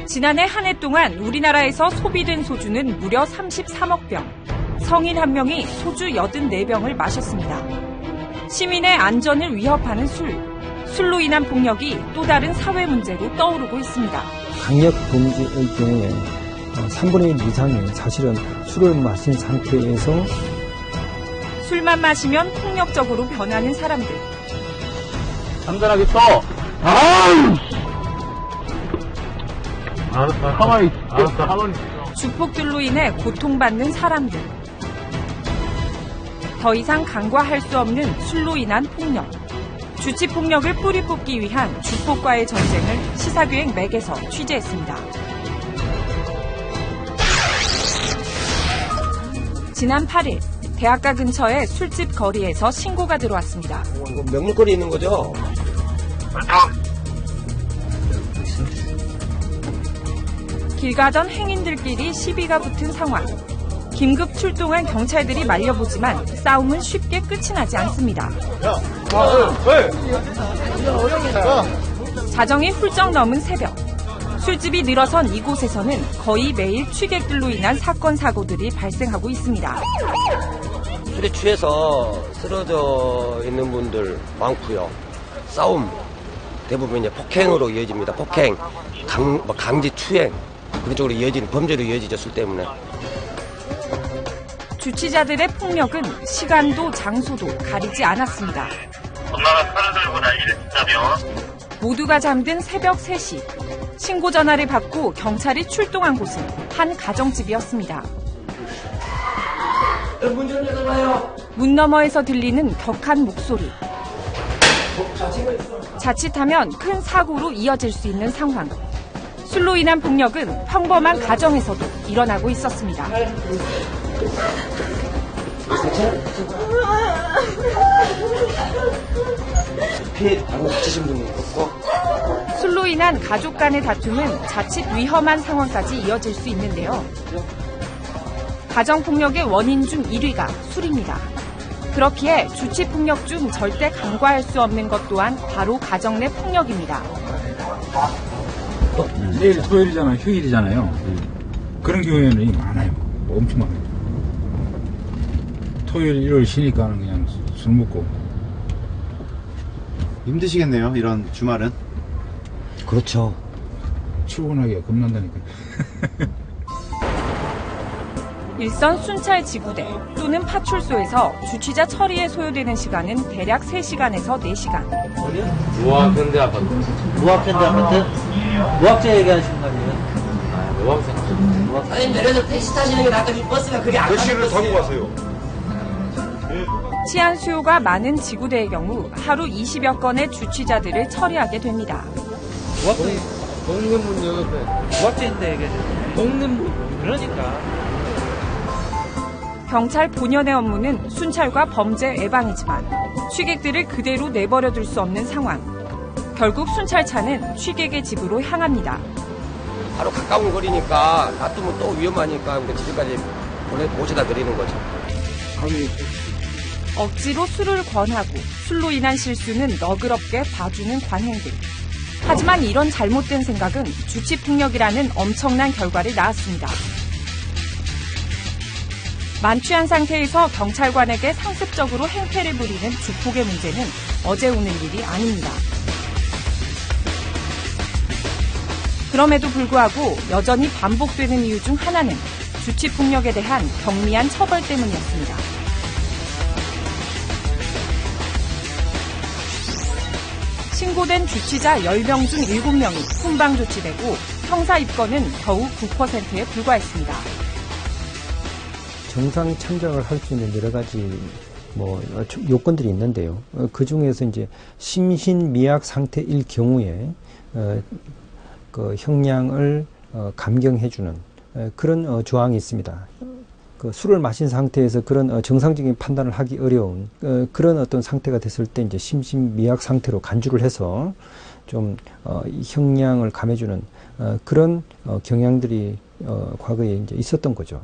지난해 한 해 동안 우리나라에서 소비된 소주는 무려 33억 병. 성인 한 명이 소주 84병을 마셨습니다. 시민의 안전을 위협하는 술로 인한 폭력이 또 다른 사회 문제로 떠오르고 있습니다. 강력 범죄의 경우에 3분의 1 이상이 사실은 술을 마신 상태에서 술만 마시면 폭력적으로 변하는 사람들. 안전하게 써! 알았어, 가만히 있어. 알았어, 가만히 있어. 주폭들로 인해 고통받는 사람들. 더 이상 간과할 수 없는 술로 인한 폭력. 주치폭력을 뿌리 뽑기 위한 주폭과의 전쟁을 시사기획 맥에서 취재했습니다. 지난 8일 대학가 근처의 술집 거리에서 신고가 들어왔습니다. 이거 명물거리 있는 거죠? 길 가던 행인들끼리 시비가 붙은 상황. 긴급 출동한 경찰들이 말려보지만 싸움은 쉽게 끝이 나지 않습니다. 자정이 훌쩍 넘은 새벽. 술집이 늘어선 이곳에서는 거의 매일 취객들로 인한 사건, 사고들이 발생하고 있습니다. 술에 취해서 쓰러져 있는 분들 많고요. 싸움, 대부분 이제 폭행으로 이어집니다. 폭행, 강제 투행, 그런 쪽으로 이어지는 범죄로 이어지죠, 술 때문에. 주치자들의 폭력은 시간도 장소도 가리지 않았습니다. 엄마가 칼을 들고 난리를 치자며 모두가 잠든 새벽 3시. 신고 전화를 받고 경찰이 출동한 곳은 한 가정집이었습니다. 문 좀 열어봐요. 문 너머에서 들리는 격한 목소리. 자칫하면 큰 사고로 이어질 수 있는 상황. 술로 인한 폭력은 평범한 가정에서도 일어나고 있었습니다. 피해 방금 다치신 분이 있고. 술로 인한 가족 간의 다툼은 자칫 위험한 상황까지 이어질 수 있는데요. 가정폭력의 원인 중 1위가 술입니다. 그렇기에 주치폭력 중 절대 간과할 수 없는 것 또한 바로 가정 내 폭력입니다. 내일 토요일이잖아요. 휴일이잖아요. 그런 경우에는 많아요. 엄청 많아요. 토요일, 일요일 쉬니까 그냥 술 먹고. 힘드시겠네요, 이런 주말은. 그렇죠. 출근하기가 겁난다니까. 일선 순찰 지구대 또는 파출소에서 주치자 처리에 소요되는 시간은 대략 3시간에서 4시간. 무학현대 아파트. 무학현대 아파트? 무학재 얘기하시는 거 아니에요? 무학생. 아니, 내려서 택시 타시는 게 낫다. 버스가 그게 안 택시를 타고 가세요. 치안 수요가 많은 지구대의 경우 하루 20여 건의 주치자들을 처리하게 됩니다. 동대문 옆에. 무학재인데 얘기하시는 동문부. 그러니까. 경찰 본연의 업무는 순찰과 범죄 예방이지만 취객들을 그대로 내버려둘 수 없는 상황. 결국 순찰차는 취객의 집으로 향합니다. 바로 가까운 거리니까 놔두면 또 위험하니까 집에까지 모셔다 드리는 거죠. 억지로 술을 권하고 술로 인한 실수는 너그럽게 봐주는 관행들. 하지만 이런 잘못된 생각은 주치폭력이라는 엄청난 결과를 낳았습니다. 만취한 상태에서 경찰관에게 상습적으로 행패를 부리는 주폭의 문제는 어제 오는 일이 아닙니다. 그럼에도 불구하고 여전히 반복되는 이유 중 하나는 주치폭력에 대한 경미한 처벌 때문이었습니다. 신고된 주치자 10명 중 7명이 훈방 조치되고 형사 입건은 겨우 9%에 불과했습니다. 정상 참작을 할 수 있는 여러 가지 요건들이 있는데요. 그 중에서 이제 심신미약 상태일 경우에 그 형량을 감경해주는 그런 조항이 있습니다. 그 술을 마신 상태에서 그런 정상적인 판단을 하기 어려운 그런 어떤 상태가 됐을 때 이제 심신미약 상태로 간주를 해서 좀 형량을 감해주는 그런 경향들이 과거에 이제 있었던 거죠.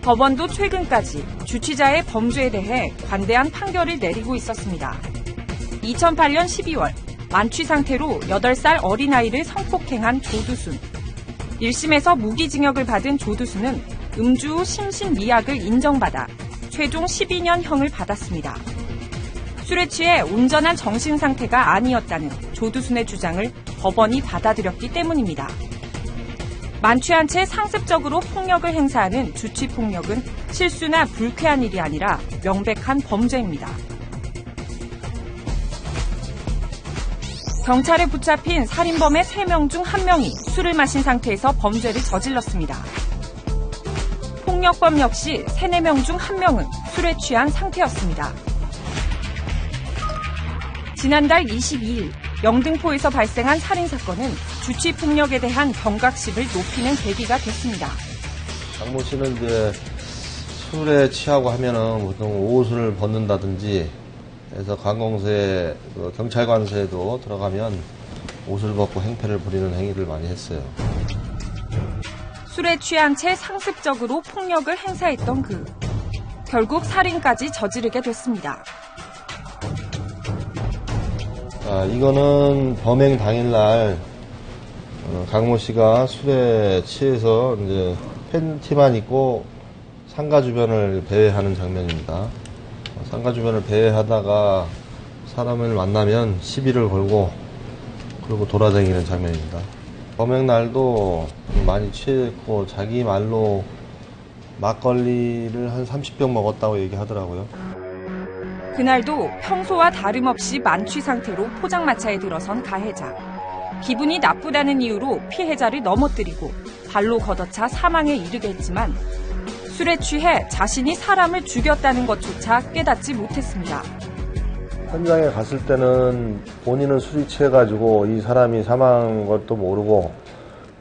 법원도 최근까지 주치자의 범죄에 대해 관대한 판결을 내리고 있었습니다. 2008년 12월 만취 상태로 8살 어린아이를 성폭행한 조두순. 1심에서 무기징역을 받은 조두순은 음주 후 심신미약을 인정받아 최종 12년형을 받았습니다. 술에 취해 온전한 정신상태가 아니었다는 조두순의 주장을 법원이 받아들였기 때문입니다. 만취한 채 상습적으로 폭력을 행사하는 주치폭력은 실수나 불쾌한 일이 아니라 명백한 범죄입니다. 경찰에 붙잡힌 살인범의 3명 중 1명이 술을 마신 상태에서 범죄를 저질렀습니다. 폭력범 역시 3, 4명 중 1명은 술에 취한 상태였습니다. 지난달 22일 영등포에서 발생한 살인사건은 주치폭력에 대한 경각심을 높이는 계기가 됐습니다. 강모 씨는 이제 술에 취하고 하면은 보통 옷을 벗는다든지 해서 관공서에, 경찰관서에도 들어가면 옷을 벗고 행패를 부리는 행위를 많이 했어요. 술에 취한 채 상습적으로 폭력을 행사했던 그. 결국 살인까지 저지르게 됐습니다. 이거는 범행 당일날 강모 씨가 술에 취해서 이제 팬티만 입고 상가 주변을 배회하는 장면입니다. 상가 주변을 배회하다가 사람을 만나면 시비를 걸고 그리고 돌아다니는 장면입니다. 범행 날도 많이 취했고 자기 말로 막걸리를 한 30병 먹었다고 얘기하더라고요. 그날도 평소와 다름없이 만취 상태로 포장마차에 들어선 가해자. 기분이 나쁘다는 이유로 피해자를 넘어뜨리고 발로 걷어차 사망에 이르게 했지만 술에 취해 자신이 사람을 죽였다는 것조차 깨닫지 못했습니다. 현장에 갔을 때는 본인은 술이 취해가지고 이 사람이 사망한 것도 모르고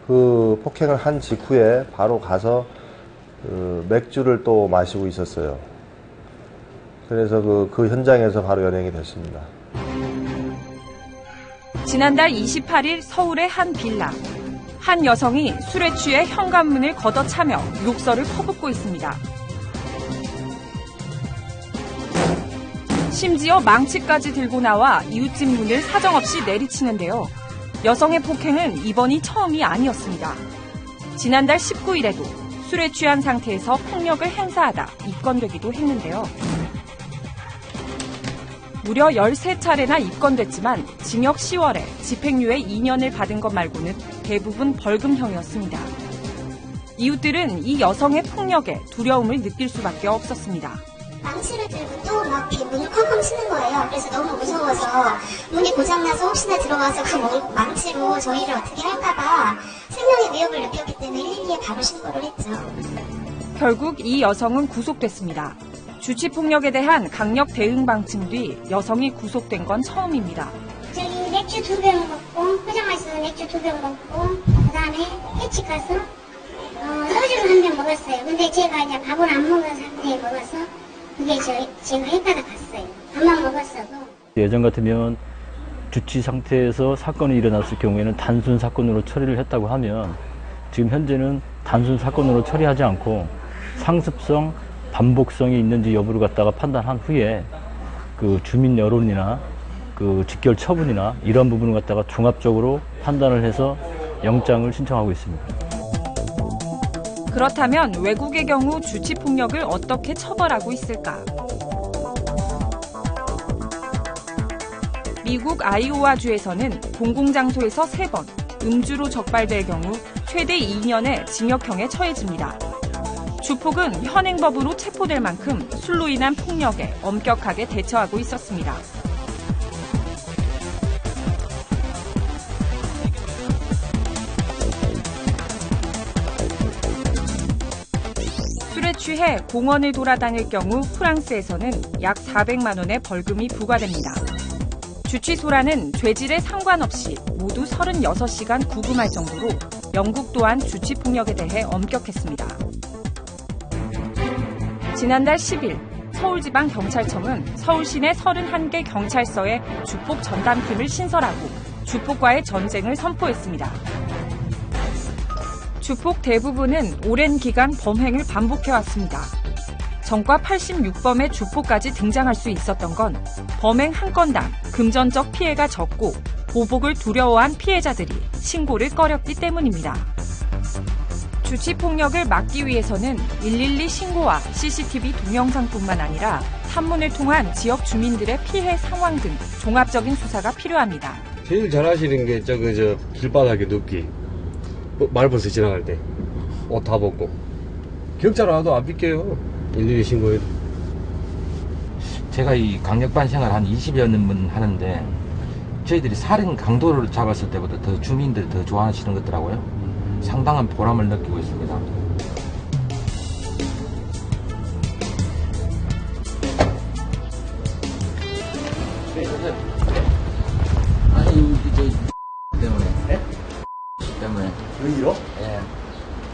그 폭행을 한 직후에 바로 가서 맥주를 또 마시고 있었어요. 그래서 그 현장에서 바로 연행이 됐습니다. 지난달 28일 서울의 한 빌라. 한 여성이 술에 취해 현관문을 걷어차며 욕설을 퍼붓고 있습니다. 심지어 망치까지 들고 나와 이웃집 문을 사정없이 내리치는데요. 여성의 폭행은 이번이 처음이 아니었습니다. 지난달 19일에도 술에 취한 상태에서 폭력을 행사하다 입건되기도 했는데요. 무려 13차례나 입건됐지만 징역 10월에 집행유예 2년을 받은 것 말고는 대부분 벌금형이었습니다. 이웃들은 이 여성의 폭력에 두려움을 느낄 수밖에 없었습니다. 망치를 들고 또 막 문을 쾅쾅 치는 거예요. 그래서 너무 무서워서 문이 고장나서 혹시나 들어가서 그 망치로 저희를 어떻게 할까봐 생명의 위협을 느꼈기 때문에 112에 바로 신고를 했죠. 결국 이 여성은 구속됐습니다. 주치폭력에 대한 강력 대응 방침 뒤 여성이 구속된 건 처음입니다. 저기 맥주 2병 먹고 포장마차에서 맥주 2병 먹고 그 다음에 해치 가서 소주를 1병 먹었어요. 근데 제가 이제 밥을 안 먹은 상태에 먹어서 그게 제가 헷갈려 갔어요. 밥만 먹었어도. 예전 같으면 주치 상태에서 사건이 일어났을 경우에는 단순 사건으로 처리를 했다고 하면 지금 현재는 단순 사건으로 처리하지 않고 상습성, 반복성이 있는지 여부를 갖다가 판단한 후에 그 주민 여론이나 그 직결 처분이나 이런 부분을 갖다가 종합적으로 판단을 해서 영장을 신청하고 있습니다. 그렇다면 외국의 경우 주치폭력을 어떻게 처벌하고 있을까? 미국 아이오와주에서는 공공장소에서 3번 음주로 적발될 경우 최대 2년의 징역형에 처해집니다. 주폭은 현행법으로 체포될 만큼 술로 인한 폭력에 엄격하게 대처하고 있었습니다. 술에 취해 공원을 돌아다닐 경우 프랑스에서는 약 400만 원의 벌금이 부과됩니다. 주취소라는 죄질에 상관없이 모두 36시간 구금할 정도로 영국 또한 주치폭력에 대해 엄격했습니다. 지난달 10일 서울지방경찰청은 서울시 내 31개 경찰서에 주폭 전담팀을 신설하고 주폭과의 전쟁을 선포했습니다. 주폭 대부분은 오랜 기간 범행을 반복해왔습니다. 전과 86범의 주폭까지 등장할 수 있었던 건 범행 한 건당 금전적 피해가 적고 보복을 두려워한 피해자들이 신고를 꺼렸기 때문입니다. 주치폭력을 막기 위해서는 112 신고와 CCTV 동영상뿐만 아니라 탐문을 통한 지역 주민들의 피해 상황 등 종합적인 수사가 필요합니다. 제일 잘하시는 게 길바닥에 눕기, 말벌스 지나갈 때 옷 다 벗고 경찰 와도 안 빌게요. 112 신고해도. 제가 이 강력반 생활 한 20여 년 하는데 저희들이 살인 강도를 잡았을 때보다 더 주민들이 더 좋아하시는 것 같더라고요. 상당한 보람을 느끼고 있습니다. 아니 이제 때문에 여기로? 예.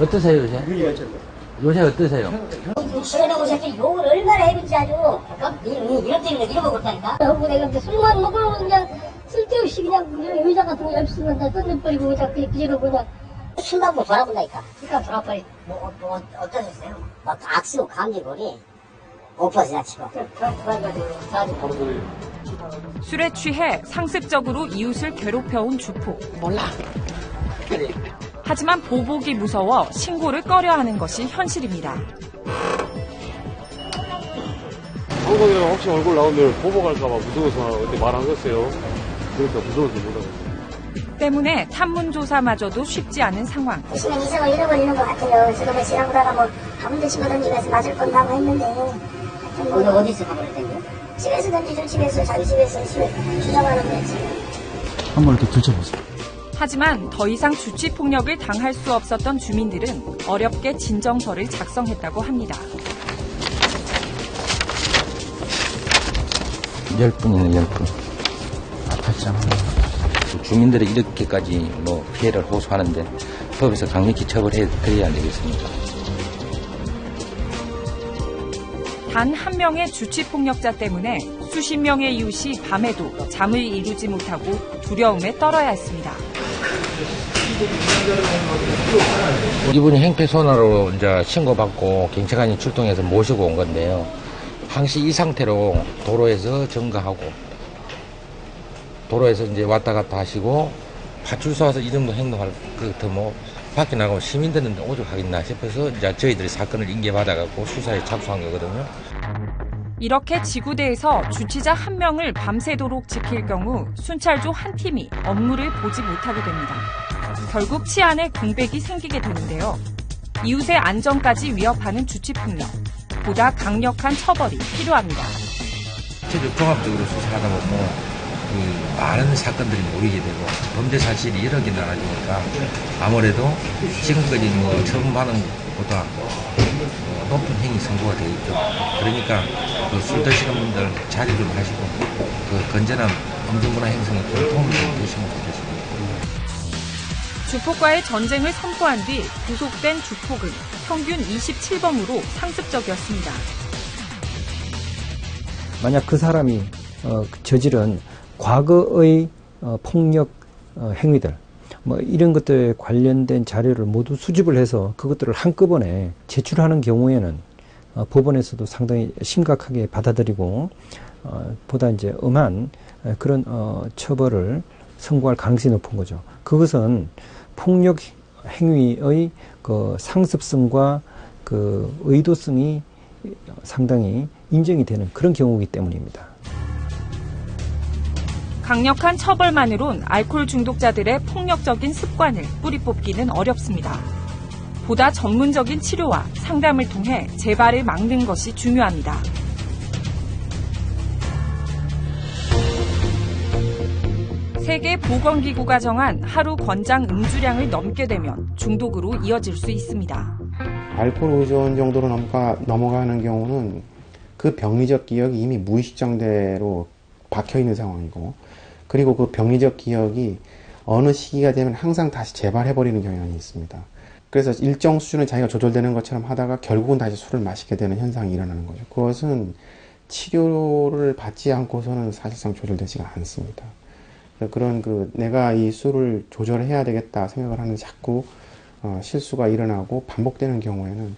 어떠세요 요새? 요새 어떠세요? 시원하고 새끼 욕을 얼마나 해봤지 아주. 이런 때문에 이러고 그렇다니까. 하고 내가 이제 술만 먹으러 그냥 쓸데없이 그냥 의자 같은 거 열심히 던져버리고 그냥 그대로 그냥 술 먹고 돌아본다니까. 그러니까 돌아버리 어떠셨어요? 막 악수 감기골이 오퍼 지나치고. 술에 취해 상습적으로 이웃을 괴롭혀온 주포. 몰라. 하지만 보복이 무서워 신고를 꺼려하는 것이 현실입니다. 방송이랑 혹시 얼굴 나오면 보복할까봐 무서워서 어디 말 안 했어요. 그러니까 무서워서 못하겠어요. 때문에 탐문조사마저도 쉽지 않은 상황. 시간 이상을 잃어버리는 것 같아요. 지금 지나보다가 뭐 가문대 집어 던지면서 맞을 건다고 했는데. 오늘 어디서 가버렸대요? 집에서 던지죠. 집에서 자기 집에서 주장하는 거지. 한번 이렇게 들춰보세요. 하지만 더 이상 주치폭력을 당할 수 없었던 주민들은 어렵게 진정서를 작성했다고 합니다. 10분이네 10분. 아팠잖아. 주민들이 이렇게까지 피해를 호소하는데 법에서 강력히 처벌해 드려야 되겠습니다. 단 한 명의 주치폭력자 때문에 수십 명의 이웃이 밤에도 잠을 이루지 못하고 두려움에 떨어야 했습니다. 이분이 행패소나로 이제 신고받고 경찰관이 출동해서 모시고 온 건데요. 항시 이 상태로 도로에서 증거하고 도로에서 이제 왔다 갔다 하시고 파출소 와서 이 정도 행동할 그 밖에 나가면 시민들은 오죽하겠나 싶어서 이제 저희들이 사건을 인계받아갖고 수사에 착수한 거거든요. 이렇게 지구대에서 주치자 한 명을 밤새도록 지킬 경우 순찰조 한 팀이 업무를 보지 못하게 됩니다. 결국 치안에 공백이 생기게 되는데요. 이웃의 안전까지 위협하는 주치폭력. 보다 강력한 처벌이 필요합니다. 종합적으로 수사하다 보면 많은 사건들이 모이게 되고 범죄 사실이 여러 개 나눠지니까 아무래도 지금까지 처음 하는 것보다 높은 행위 선고가 되겠죠. 그러니까 술 드시는 분들 자제 좀 하시고 건전한 음주문화 행성에 좀 도움이 좀 되시면 좋겠습니다. 주폭과의 전쟁을 선포한 뒤 구속된 주폭은 평균 27범으로 상습적이었습니다. 만약 그 사람이 저지른 과거의 폭력 행위들 이런 것들에 관련된 자료를 모두 수집을 해서 그것들을 한꺼번에 제출하는 경우에는 법원에서도 상당히 심각하게 받아들이고 보다 이제 엄한 그런 처벌을 선고할 가능성이 높은 거죠. 그것은 폭력 행위의 그 상습성과 그 의도성이 상당히 인정이 되는 그런 경우이기 때문입니다. 강력한 처벌만으론 알코올 중독자들의 폭력적인 습관을 뿌리 뽑기는 어렵습니다. 보다 전문적인 치료와 상담을 통해 재발을 막는 것이 중요합니다. 세계보건기구가 정한 하루 권장 음주량을 넘게 되면 중독으로 이어질 수 있습니다. 알코올 의존 정도로 넘어가는 경우는 그 병리적 기억이 이미 무의식 정대로 박혀있는 상황이고 그리고 그 병리적 기억이 어느 시기가 되면 항상 다시 재발해버리는 경향이 있습니다. 그래서 일정 수준은 자기가 조절되는 것처럼 하다가 결국은 다시 술을 마시게 되는 현상이 일어나는 거죠. 그것은 치료를 받지 않고서는 사실상 조절되지가 않습니다. 그런 내가 이 술을 조절해야 되겠다 생각을 하는 자꾸 실수가 일어나고 반복되는 경우에는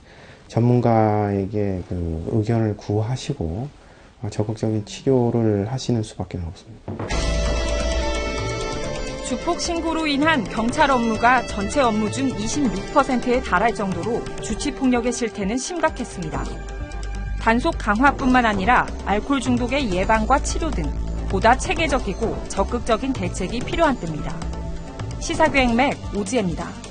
전문가에게 의견을 구하시고 적극적인 치료를 하시는 수밖에 없습니다. 주폭 신고로 인한 경찰 업무가 전체 업무 중 26%에 달할 정도로 주치폭력의 실태는 심각했습니다. 단속 강화뿐만 아니라 알코올 중독의 예방과 치료 등 보다 체계적이고 적극적인 대책이 필요한 때입니다. 시사교행맥 오지혜입니다.